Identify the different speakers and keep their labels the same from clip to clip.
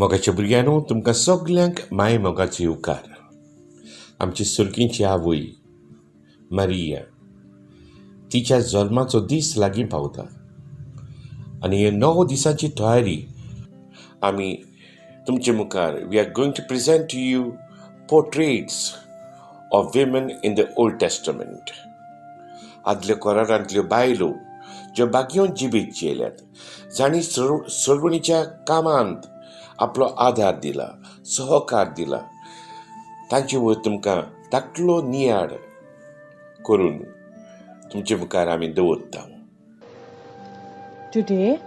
Speaker 1: मोगाच्या भुरग्यांनो तुमकां सगल्यांक माय मोगाचो येवकार. आमची सुरकींची आवय मारिया तिच्या जल्माचो दीस लागीं पावता आनी हे 9 दिसांची तयारी आमी तुमचे मुखार we are going to present to you portraits of women in the Old Testament. आदल्या कोरारांतल्यो बायलो ज्यो बागयोन जिबीत जेल्यात, जांणी सोडवणीच्या कामांत आपलो आदार दिला, सहकार दिला, तांचे वयर तुमकां धाकटलो नियाळ करून तुमचे मुखार आमी दवरता.
Speaker 2: Today,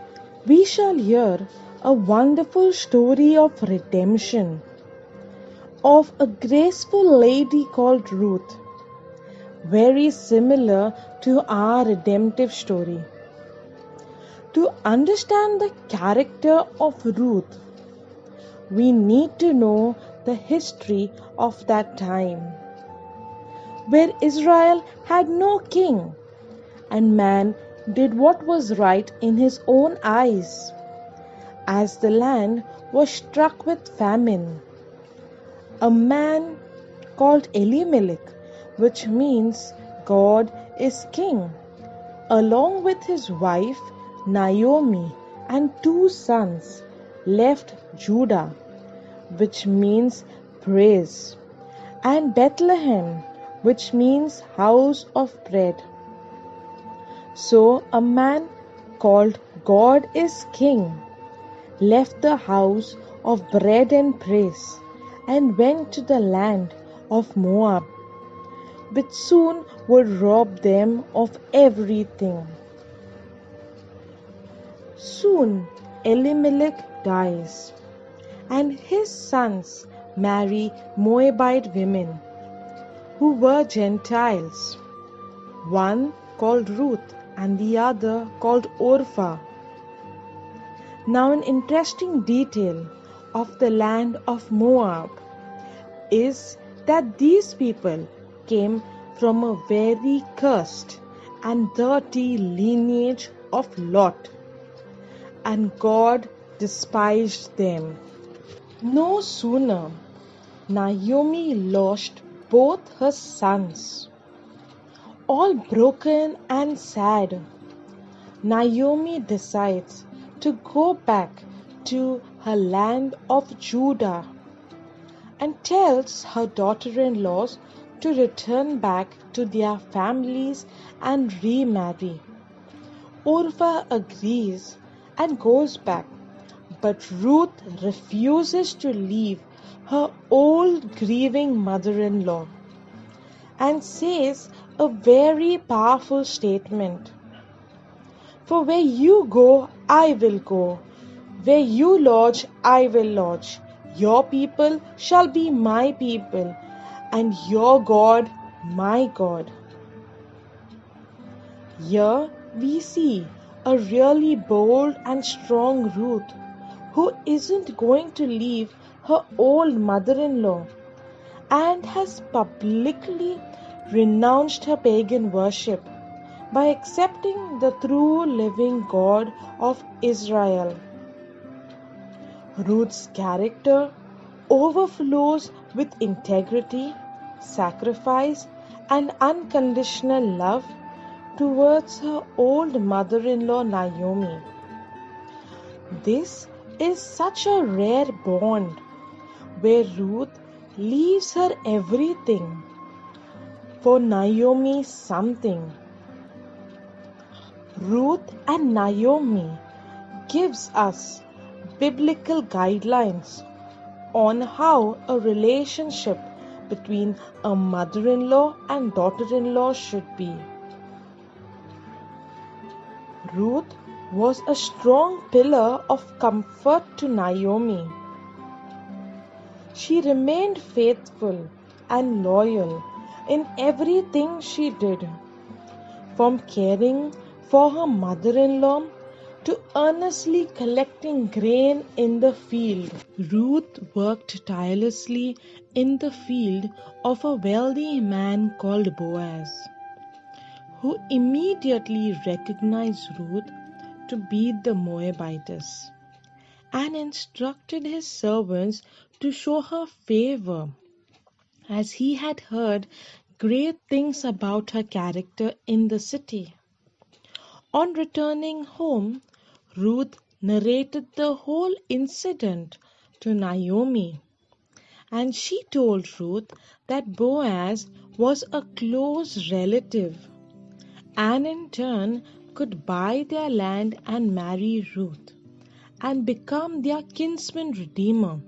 Speaker 2: we shall hear a wonderful story of redemption of a graceful lady called Ruth, very similar to our redemptive story. To understand the character of Ruth, we need to know the history of that time, where Israel had no king and man did what was right in his own eyes, as the land was struck with famine. A man called Elimelech, which means God is king, along with his wife Naomi and 2 sons, left Judah, which means praise, and Bethlehem, which means house of bread. So a man called God is King left the house of bread and praise and went to the land of Moab, which soon would rob them of everything. Soon Elimelech dies, and his sons marry Moabite women who were Gentiles, one called Ruth and the other called Orpah. Now an interesting detail of the land of Moab is that these people came from a very cursed and dirty lineage of Lot, and God despised them. No sooner Naomi lost both her sons, all broken and sad, Naomi decides to go back to her land of Judah and tells her daughter-in-laws to return back to their families and remarry. Orpah agrees and goes back, but Ruth refuses to leave her old grieving mother-in-law and says a very powerful statement. For where you go, I will go. Where you lodge, I will lodge. Your people shall be my people, and your God, my God. Here we see a really bold and strong Ruth who isn't going to leave her old mother-in-law and has publicly renounced her pagan worship by accepting the true living God of Israel. Ruth's character overflows with integrity, sacrifice, and unconditional love towards her old mother-in-law Naomi. This is such a rare bond where Ruth leaves her everything for Naomi something. Ruth and Naomi gives us biblical guidelines on how a relationship between a mother-in-law and daughter-in-law should be. Ruth was a strong pillar of comfort to Naomi. She remained faithful and loyal in everything she did, from caring for her mother-in-law to earnestly collecting grain in the field. Ruth worked tirelessly in the field of a wealthy man called Boaz, who immediately recognized Ruth to be the Moabitess and instructed his servants to show her favor, as he had heard great things about her character in the city. On returning home, Ruth narrated the whole incident to Naomi, and she told Ruth that Boaz was a close relative and in turn could buy their land and marry Ruth and become their kinsman redeemer.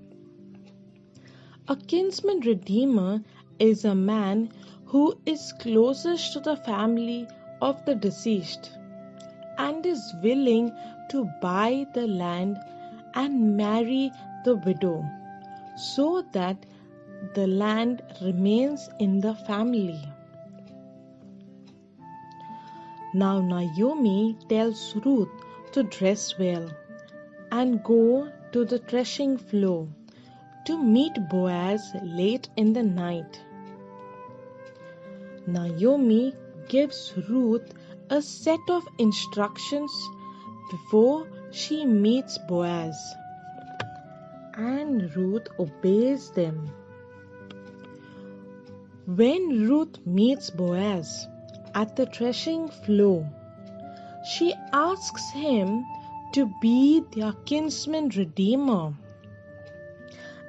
Speaker 2: A kinsman redeemer is a man who is closest to the family of the deceased and is willing to buy the land and marry the widow so that the land remains in the family. Now Naomi tells Ruth to dress well and go to the threshing floor to meet Boaz late in the night. Naomi gives Ruth a set of instructions before she meets Boaz, and Ruth obeys them. When Ruth meets Boaz at the threshing floor, she asks him to be their kinsman redeemer.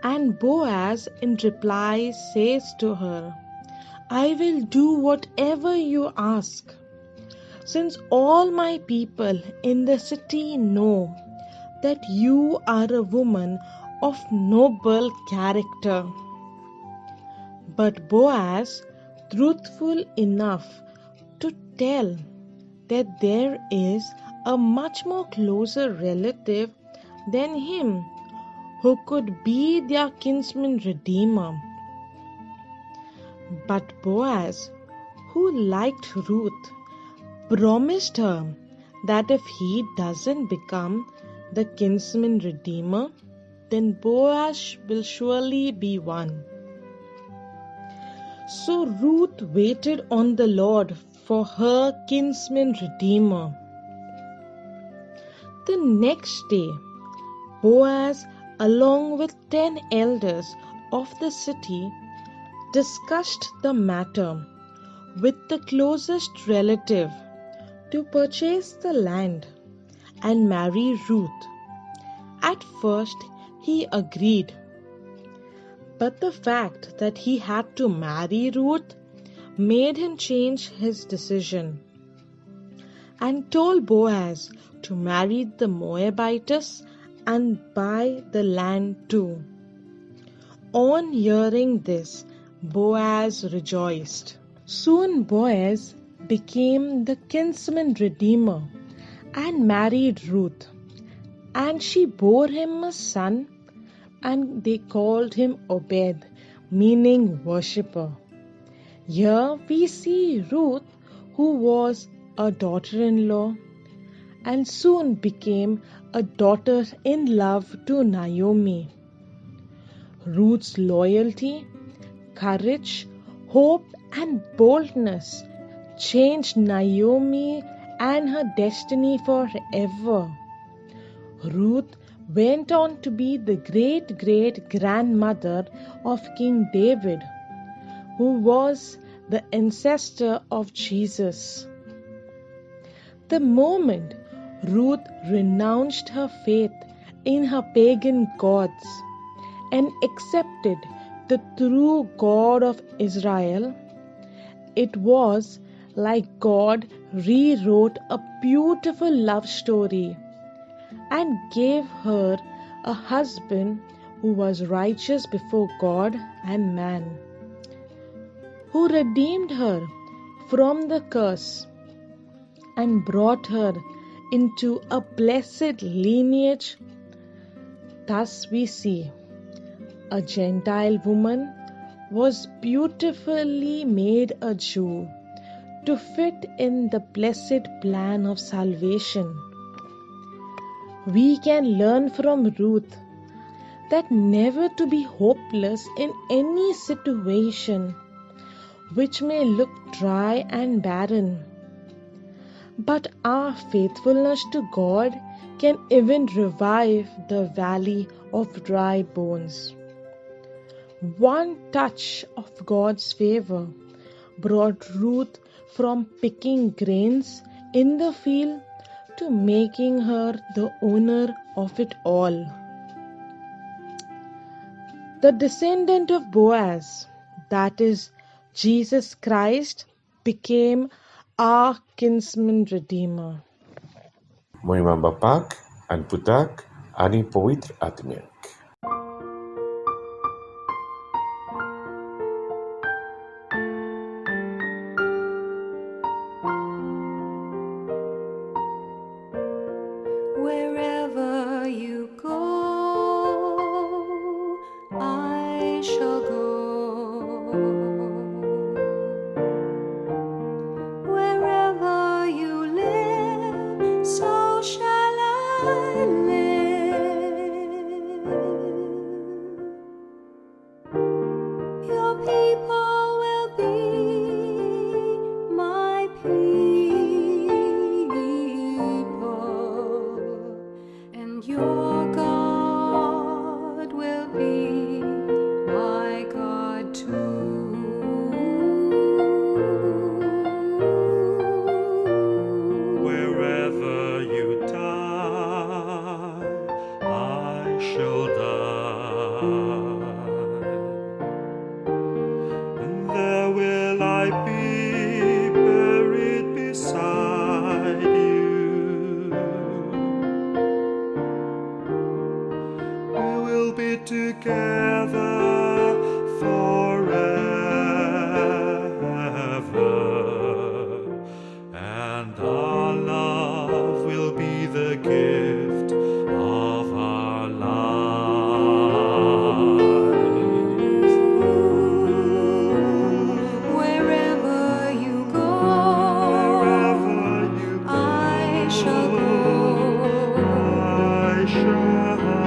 Speaker 2: And Boaz in reply says to her, I will do whatever you ask, since all my people in the city know that you are a woman of noble character. But Boaz, truthful enough to tell that there is a much more closer relative than him who could be their kinsman redeemer. But Boaz, who liked Ruth, promised her that if he doesn't become the kinsman redeemer, then Boaz will surely be one. So Ruth waited on the Lord for her kinsman redeemer. The next day, Boaz, along with 10 elders of the city, discussed the matter with the closest relative to purchase the land and marry Ruth. At first, he agreed, but the fact that he had to marry Ruth made him change his decision and told Boaz to marry the Moabitess and buy the land too. On hearing this, Boaz rejoiced. Soon Boaz became the kinsman redeemer and married Ruth, and she bore him a son, and they called him Obed, meaning worshipper. Here we see Ruth, who was a daughter-in-law and soon became a daughter-in-love to Naomi. Ruth's loyalty, courage, hope, and boldness changed Naomi and her destiny forever. Ruth went on to be the great-great-grandmother of King David, who was the ancestor of Jesus. The moment Ruth renounced her faith in her pagan gods and accepted the true God of Israel, it was like God rewrote a beautiful love story and gave her a husband who was righteous before God and man, who redeemed her from the curse and brought her into a blessed lineage. Thus we see a Gentile woman was beautifully made a Jew to fit in the blessed plan of salvation. We can learn from Ruth that never to be hopeless in any situation which may look dry and barren, but our faithfulness to God can even revive the valley of dry bones. One touch of God's favor brought Ruth from picking grains in the field to making her the owner of it all. The descendant of Boaz, that is, Jesus Christ, became our kinsman redeemer.
Speaker 1: महिमा बापाक आनी पुताक आनी पवित्र आत्म्याक.
Speaker 3: Wherever you go, I shall go. Wherever you live, so shall I live. Your people will be my people, and your God will be my God too.
Speaker 4: Wherever you die, I shall die, and there will I be buried beside you. We will be together forever, and our love will be the gift of our lives.
Speaker 3: Wherever you go,
Speaker 4: Wherever you go,
Speaker 3: I shall go.
Speaker 4: I shall